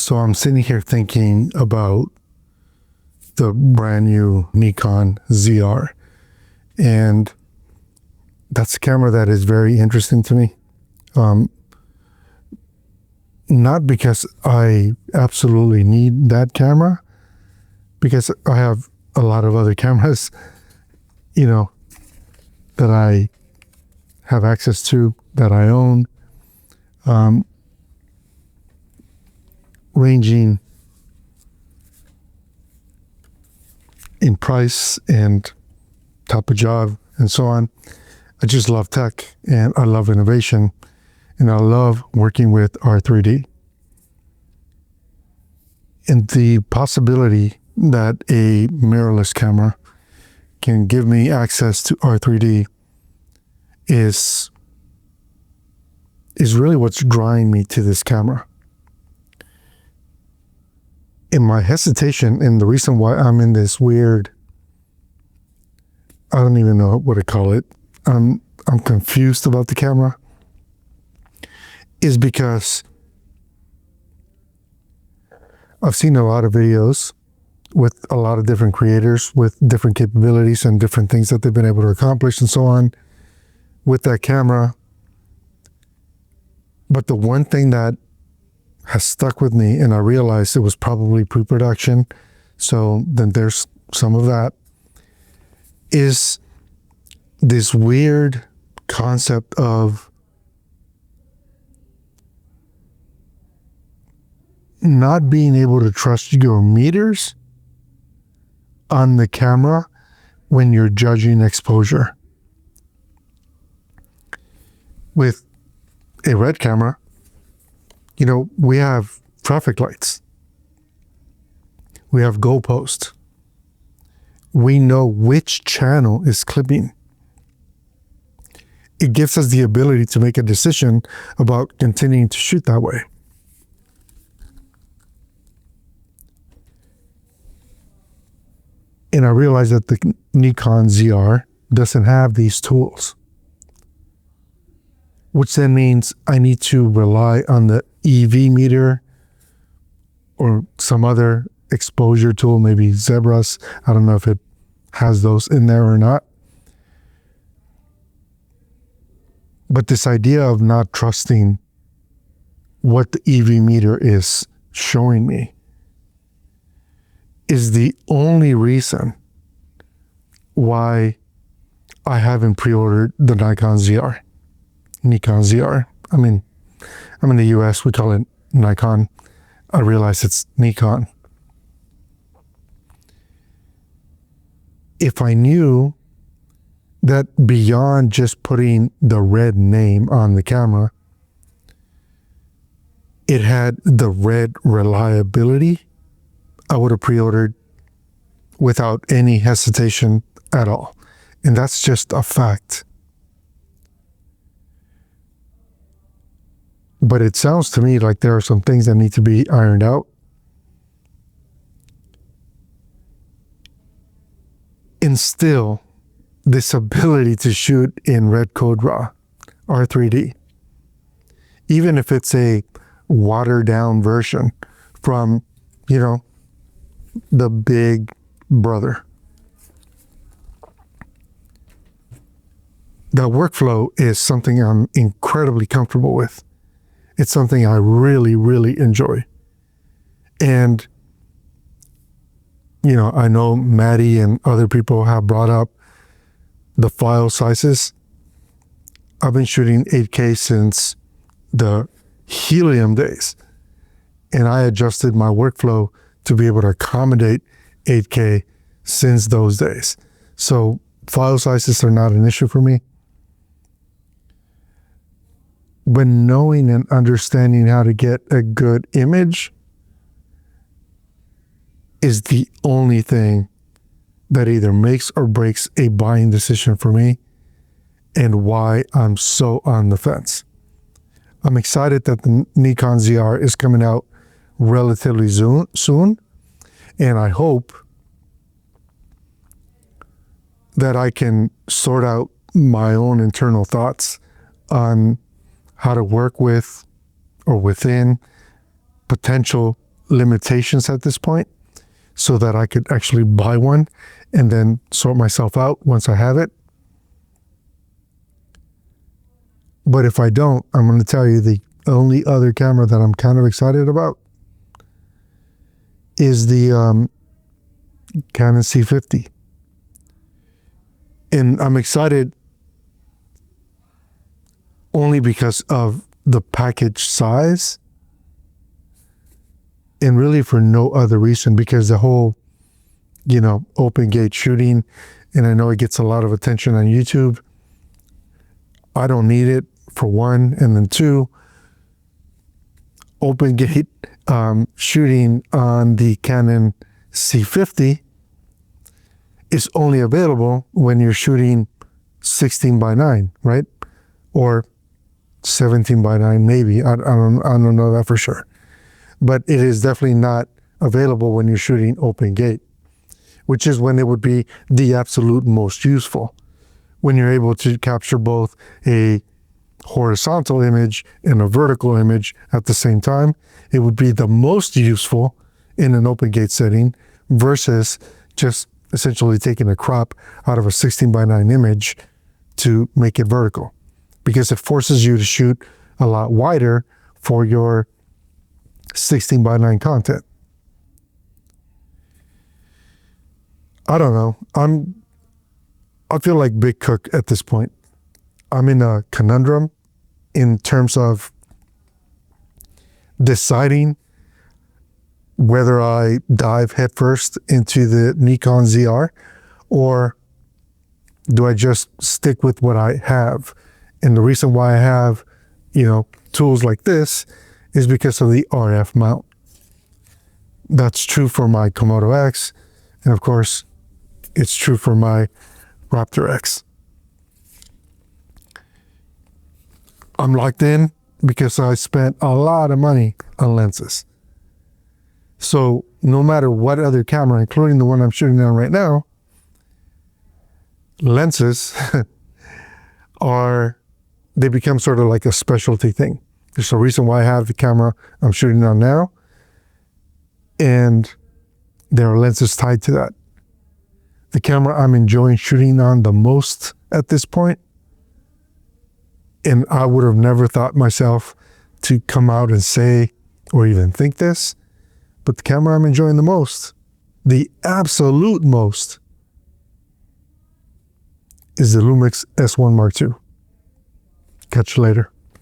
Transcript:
So I'm sitting here thinking about the brand new Nikon ZR, and that's a camera that is very interesting to me. Not because I absolutely need that camera, because I have a lot of other cameras, that I have access to, that I own, ranging in price and type of job and so on. I just love tech and I love innovation and I love working with R3D. And the possibility that a mirrorless camera can give me access to R3D is really what's drawing me to this camera. And my hesitation, and the reason why I'm in this weird, I don't even know what to call it, I'm confused about the camera, is because I've seen a lot of videos with a lot of different creators with different capabilities and different things that they've been able to accomplish and so on with that camera. But the one thing that has stuck with me, and I realized it was probably pre-production, so then there's some of that, is this weird concept of not being able to trust your meters on the camera when you're judging exposure. With a RED camera, we have traffic lights. We have goalposts. We know which channel is clipping. It gives us the ability to make a decision about continuing to shoot that way. And I realized that the Nikon ZR doesn't have these tools, which then means I need to rely on the EV meter or some other exposure tool, maybe Zebras. I don't know if it has those in there or not. But this idea of not trusting what the EV meter is showing me is the only reason why I haven't pre-ordered the Nikon ZR. I mean, I'm in the US, we call it Nikon. I realize it's Nikon. If I knew that beyond just putting the RED name on the camera, it had the RED reliability, I would have pre-ordered without any hesitation at all. And that's just a fact. But it sounds to me like there are some things that need to be ironed out. And still, this ability to shoot in REDCODE RAW, R3D, even if it's a watered down version from, the big brother. That workflow is something I'm incredibly comfortable with. It's something I really, really enjoy. And, I know Maddie and other people have brought up the file sizes. I've been shooting 8K since the helium days. And I adjusted my workflow to be able to accommodate 8K since those days. So file sizes are not an issue for me. But knowing and understanding how to get a good image is the only thing that either makes or breaks a buying decision for me, and why I'm so on the fence. I'm excited that the Nikon ZR is coming out relatively soon, and I hope that I can sort out my own internal thoughts on how to work with or within potential limitations at this point so that I could actually buy one and then sort myself out once I have it. But if I don't, I'm going to tell you the only other camera that I'm kind of excited about is the Canon C50. And I'm excited only because of the package size and really for no other reason, because the whole, open gate shooting, and I know it gets a lot of attention on YouTube. I don't need it, for one, and then two, open gate shooting on the Canon C50 is only available when you're shooting 16:9, right? Or 17:9, maybe. I don't know that for sure. But it is definitely not available when you're shooting open gate, which is when it would be the absolute most useful. When you're able to capture both a horizontal image and a vertical image at the same time, it would be the most useful in an open gate setting versus just essentially taking a crop out of a 16:9 image to make it vertical, because it forces you to shoot a lot wider for your 16:9 content. I don't know. I feel like Big Cook at this point. I'm in a conundrum in terms of deciding whether I dive headfirst into the Nikon ZR or do I just stick with what I have. And the reason why I have, tools like this is because of the RF mount. That's true for my Komodo X, and of course, it's true for my Raptor X. I'm locked in because I spent a lot of money on lenses. So no matter what other camera, including the one I'm shooting on right now, lenses they become sort of like a specialty thing. There's a reason why I have the camera I'm shooting on now, and there are lenses tied to that. The camera I'm enjoying shooting on the most at this point, and I would have never thought myself to come out and say or even think this, but the camera I'm enjoying the most, the absolute most, is the Lumix S1 Mark II. Catch you later.